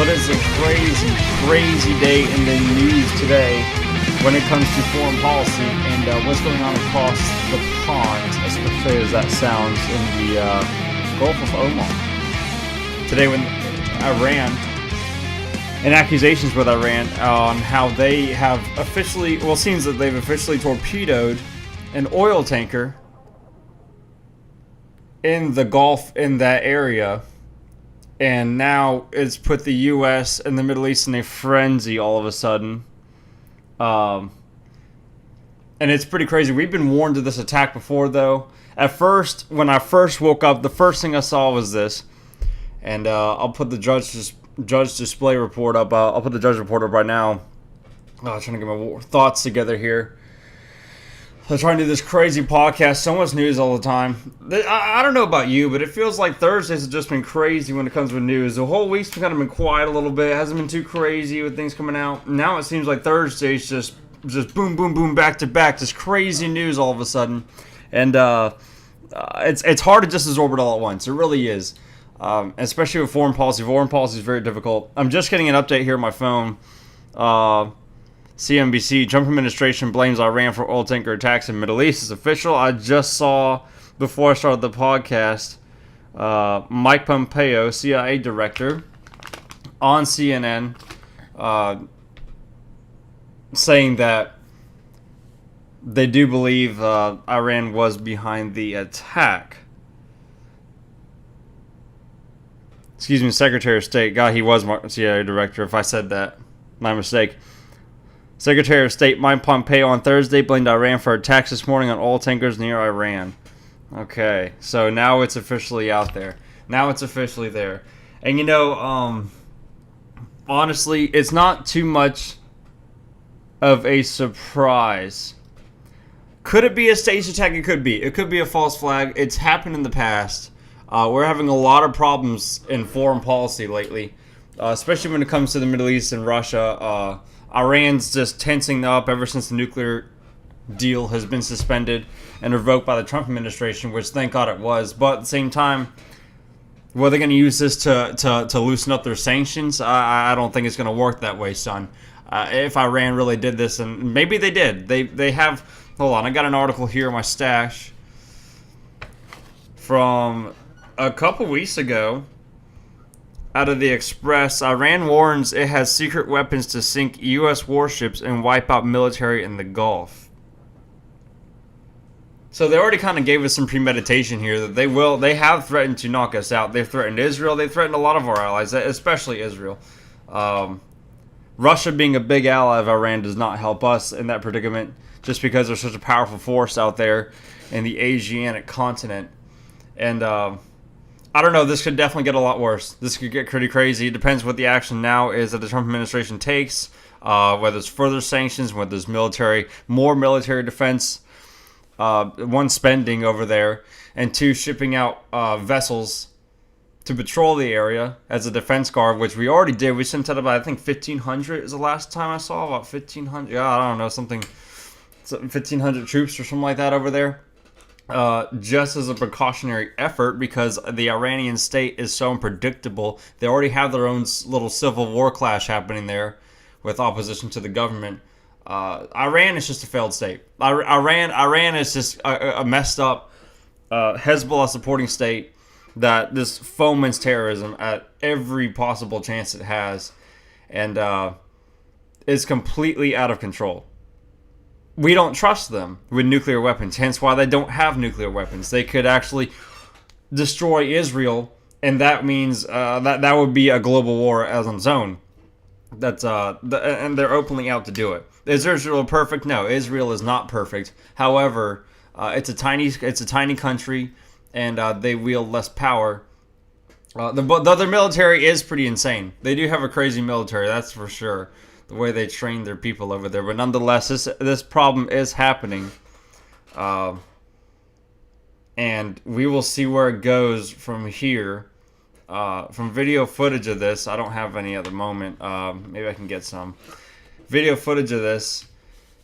What is a crazy, crazy day in the news today when it comes to foreign policy and what's going on across the pond, as cliche as that sounds, in the Gulf of Oman. Today when Iran, and accusations with Iran on how they have officially, well, it seems that they've officially torpedoed an oil tanker in the Gulf, in that area. And now it's put the U.S. and the Middle East in a frenzy all of a sudden. And it's pretty crazy. We've been warned of this attack before, though. At first, when I first woke up, the first thing I saw was this. And I'll put the judge display report up. I'll put the judge report up right now. Trying to get my thoughts together here. I'm trying to do this crazy podcast. So much news all the time. I don't know about you, but it feels like Thursdays have just been crazy when it comes with news. The whole week's kind of been quiet a little bit. It hasn't been too crazy with things coming out. Now it seems like Thursdays just boom, boom, boom, back to back. Just crazy news all of a sudden. And it's hard to just absorb it all at once. It really is. Especially with foreign policy. Foreign policy is very difficult. I'm just getting an update here on my phone. CNBC, Trump administration blames Iran for oil tanker attacks in Middle East. It's official. I just saw, before I started the podcast, Mike Pompeo, CIA director, on CNN, saying that they do believe Iran was behind the attack. Excuse me, Secretary of State. God, he was CIA director. If I said that, my mistake. Secretary of State Mike Pompeo on Thursday blamed Iran for attacks this morning on oil tankers near Iran. Okay, so now it's officially out there. Now it's officially there. And you know, honestly, it's not too much of a surprise. Could it be a staged attack? It could be. It could be a false flag. It's happened in the past. We're having a lot of problems in foreign policy lately, especially when it comes to the Middle East and Russia. Iran's just tensing up ever since the nuclear deal has been suspended and revoked by the Trump administration, which thank God it was. But at the same time, were they going to use this to loosen up their sanctions? I don't think it's going to work that way, son. If Iran really did this, and maybe they did. They have, hold on, I got an article here in my stash from a couple weeks ago. Out of the Express, Iran warns it has secret weapons to sink U.S. warships and wipe out military in the Gulf. So they already kind of gave us some premeditation here that they have threatened to knock us out. They've threatened Israel. They've threatened a lot of our allies, especially Israel. Russia being a big ally of Iran does not help us in that predicament, just because there's such a powerful force out there in the Asiatic continent. And I don't know. This could definitely get a lot worse. This could get pretty crazy. It depends what the action now is that the Trump administration takes, whether it's further sanctions, whether it's more military defense, one, spending over there, and two, shipping out vessels to patrol the area as a defense guard, which we already did. We sent out about, I think, 1,500 is the last time I saw, about 1,500. Yeah, I don't know, 1,500 troops or something like that over there. Just as a precautionary effort, because the Iranian state is so unpredictable. They already have their own little civil war clash happening there with opposition to the government. Iran is just a failed state. Iran is just a messed up Hezbollah supporting state that just foments terrorism at every possible chance it has, and is completely out of control. We don't trust them with nuclear weapons, hence why they don't have nuclear weapons. They could actually destroy Israel, and that means that would be a global war as on its own. And they're openly out to do it. Is Israel perfect? No, Israel is not perfect. However, it's a tiny country, and they wield less power. Their military is pretty insane. They do have a crazy military, that's for sure. The way they train their people over there, but nonetheless, this problem is happening, and we will see where it goes from here. From video footage of this, I don't have any at the moment. Maybe I can get some video footage of this.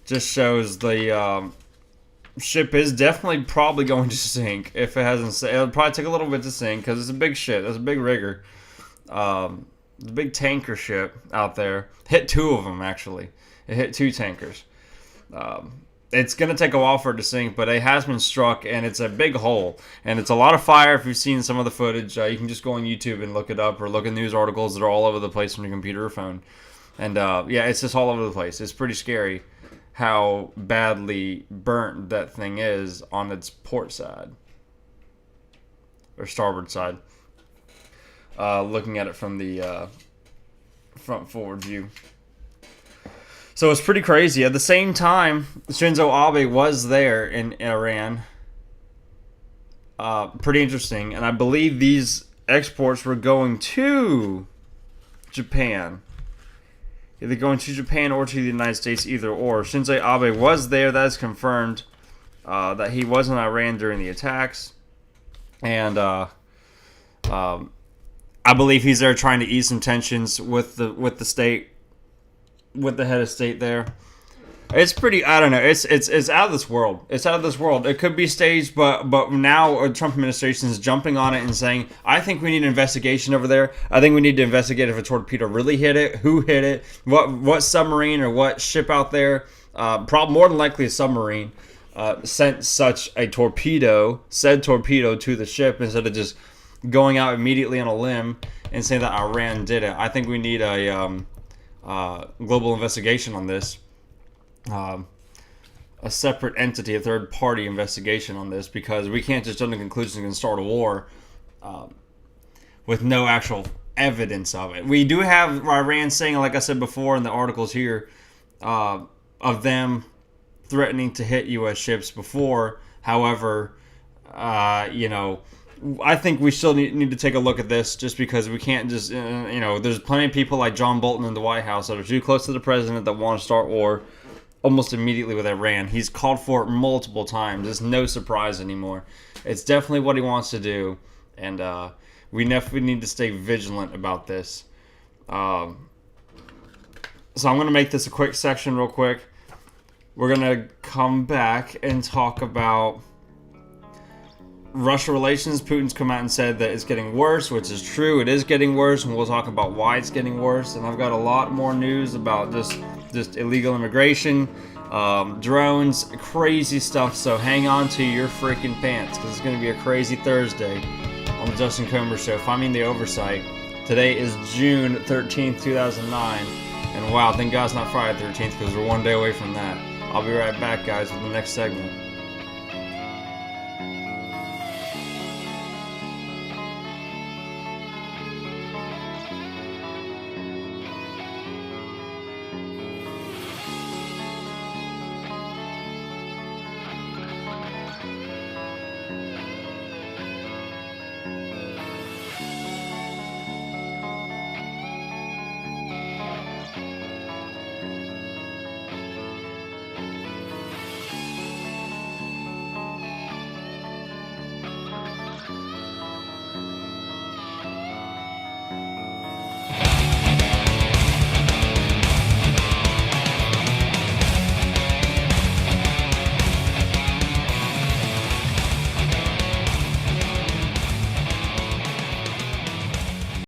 Just shows the ship is definitely probably going to sink. If it hasn't, it'll probably take a little bit to sink because it's a big ship. It's a big rigger. the big tanker ship out there. Hit two of them, actually. It hit two tankers. It's going to take a while for it to sink, but it has been struck, and it's a big hole. And it's a lot of fire. If you've seen some of the footage, you can just go on YouTube and look it up, or look at news articles that are all over the place on your computer or phone. And, yeah, it's just all over the place. It's pretty scary how badly burnt that thing is on its port side. Or starboard side. Looking at it from the front forward view. So it's pretty crazy. At the same time, Shinzo Abe was there in Iran. Pretty interesting. And I believe these exports were going to Japan. Either going to Japan or to the United States, either or. Shinzo Abe was there. That is confirmed. That he was in Iran during the attacks. And I believe he's there trying to ease some tensions with the state. With the head of state there. It's pretty, I don't know, it's out of this world. It's out of this world. It could be staged, but now the Trump administration is jumping on it and saying, I think we need an investigation over there. I think we need to investigate if a torpedo really hit it, who hit it, what submarine or what ship out there, more than likely a submarine, sent such a said torpedo to the ship instead of just going out immediately on a limb and saying that Iran did it. I think we need a global investigation on this. A separate entity, a third-party investigation on this, because we can't just jump to conclusions and start a war with no actual evidence of it. We do have Iran saying, like I said before in the articles here, of them threatening to hit U.S. ships before. However, I think we still need to take a look at this, just because we can't just, there's plenty of people like John Bolton in the White House that are too close to the president that want to start war almost immediately with Iran. He's called for it multiple times. It's no surprise anymore. It's definitely what he wants to do, and we need to stay vigilant about this. So I'm going to make this a quick section real quick. We're going to come back and talk about Russia relations. Putin's come out and said that it's getting worse, which is true. It is getting worse, and we'll talk about why it's getting worse. And I've got a lot more news about just illegal immigration, drones, crazy stuff. So hang on to your freaking pants, because it's going to be a crazy Thursday on the Justin Comer Show. Find me in the oversight. Today is June 13th, 2009. And wow, thank God it's not Friday the 13th, because we're one day away from that. I'll be right back, guys, with the next segment.